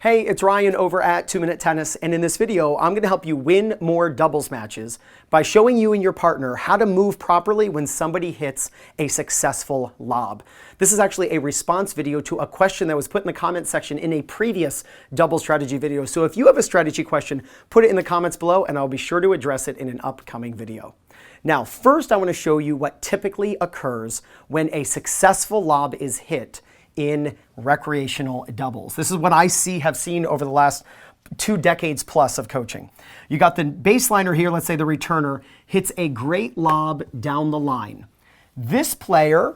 Hey, it's Ryan over at 2-Minute Tennis, and in this video, I'm going to help you win more doubles matches by showing you and your partner how to move properly when somebody hits a successful lob. This is actually a response video to a question that was put in the comment section in a previous double strategy video. So if you have a strategy question, put it in the comments below, and I'll be sure to address it in an upcoming video. Now, first I want to show you what typically occurs when a successful lob is hit in recreational doubles. This is what I have seen over the last 2 decades plus of coaching. You got the baseliner here, let's say the returner, hits a great lob down the line. This player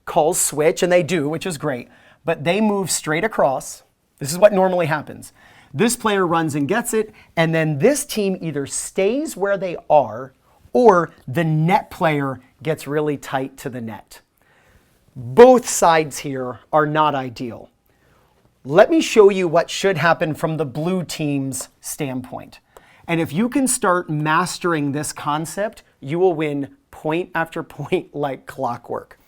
calls switch, and they do, which is great, but they move straight across. This is what normally happens. This player runs and gets it, and then this team either stays where they are or the net player gets really tight to the net. Both sides here are not ideal. Let me show you what should happen from the blue team's standpoint. And if you can start mastering this concept, you will win point after point like clockwork.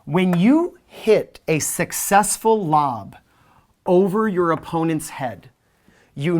When you hit a successful lob over your opponent's head, you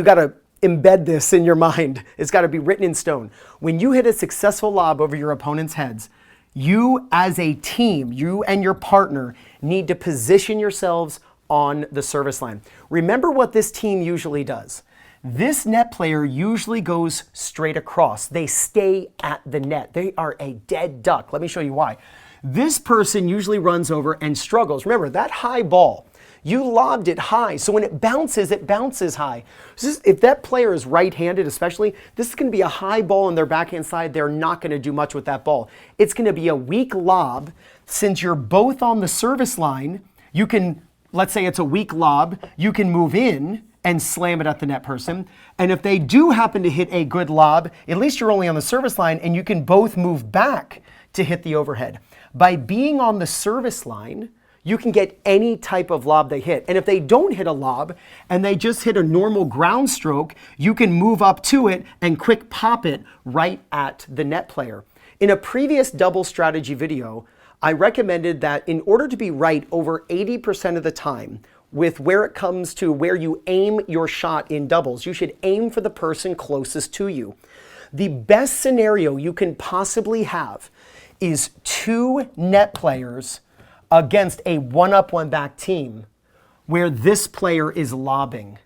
got to embed this in your mind. It's got to be written in stone. When you hit a successful lob over your opponent's heads, you as a team, you and your partner need to position yourselves on the service line. Remember what this team usually does. This net player usually goes straight across. They stay at the net. They are a dead duck. Let me show you why. This person usually runs over and struggles. Remember, that high ball, you lobbed it high, so when it bounces high. So if that player is right-handed especially, this is going to be a high ball on their backhand side. They're not going to do much with that ball. It's going to be a weak lob. Since you're both on the service line, you can, let's say it's a weak lob, you can move in and slam it at the net person. And if they do happen to hit a good lob, at least you're only on the service line and you can both move back to hit the overhead. By being on the service line, you can get any type of lob they hit. And if they don't hit a lob and they just hit a normal ground stroke, you can move up to it and quick pop it right at the net player. In a previous double strategy video, I recommended that in order to be right over 80% of the time with where it comes to where you aim your shot in doubles, you should aim for the person closest to you. The best scenario you can possibly have is 2 net players against a one-up, one-back team where this player is lobbing.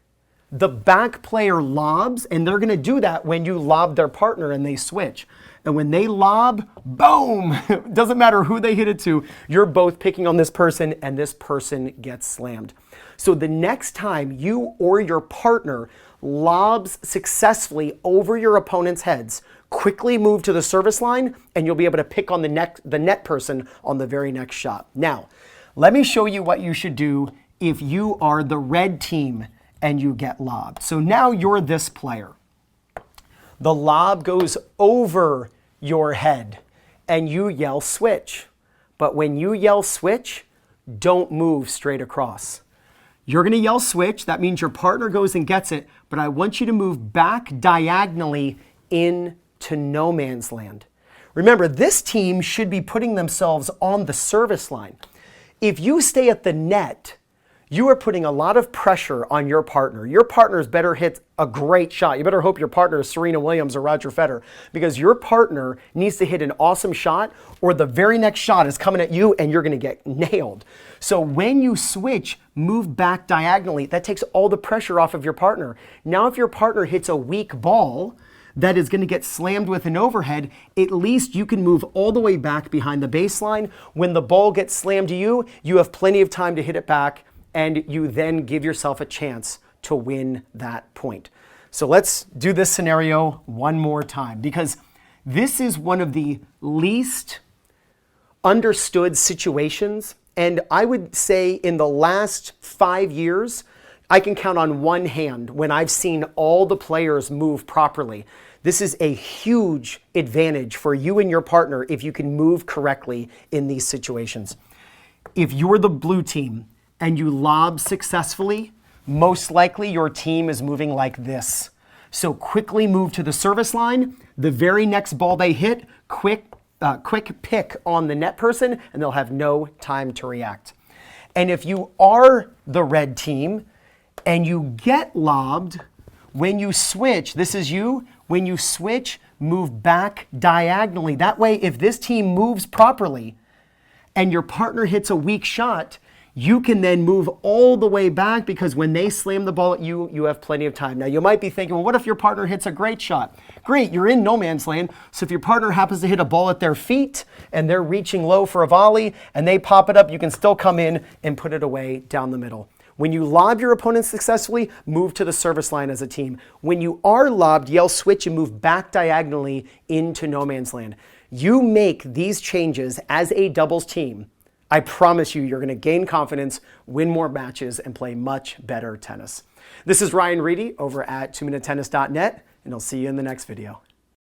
The back player lobs, and they're going to do that when you lob their partner and they switch. And when they lob, boom! Doesn't matter who they hit it to, you're both picking on this person and this person gets slammed. So the next time you or your partner lobs successfully over your opponent's heads, quickly move to the service line and you'll be able to pick on the net person on the very next shot. Now, let me show you what you should do if you are the red team and you get lobbed. So now you're this player. The lob goes over your head and you yell switch. But when you yell switch, don't move straight across. You're going to yell switch. That means your partner goes and gets it, but I want you to move back diagonally into no man's land. Remember, this team should be putting themselves on the service line. If you stay at the net, you are putting a lot of pressure on your partner. Your partners better hit a great shot. You better hope your partner is Serena Williams or Roger Federer, because your partner needs to hit an awesome shot or the very next shot is coming at you and you're going to get nailed. So when you switch, move back diagonally. That takes all the pressure off of your partner. Now if your partner hits a weak ball that is going to get slammed with an overhead, at least you can move all the way back behind the baseline. When the ball gets slammed to you, you have plenty of time to hit it back, and you then give yourself a chance to win that point. So let's do this scenario one more time, because this is one of the least understood situations. And I would say in the last 5 years, I can count on one hand when I've seen all the players move properly. This is a huge advantage for you and your partner if you can move correctly in these situations. If you're the blue team and you lob successfully, most likely your team is moving like this. So quickly move to the service line. The very next ball they hit, quick pick on the net person, and they'll have no time to react. And if you are the red team and you get lobbed, when you switch, this is you, when you switch, move back diagonally. That way, if this team moves properly and your partner hits a weak shot, you can then move all the way back, because when they slam the ball at you, you have plenty of time. Now, you might be thinking, well, what if your partner hits a great shot? Great, you're in no man's land. So if your partner happens to hit a ball at their feet and they're reaching low for a volley and they pop it up, you can still come in and put it away down the middle. When you lob your opponent successfully, move to the service line as a team. When you are lobbed, yell switch and move back diagonally into no man's land. You make these changes as a doubles team, I promise you, you're going to gain confidence, win more matches, and play much better tennis. This is Ryan Reedy over at 2minutetennis.net, and I'll see you in the next video.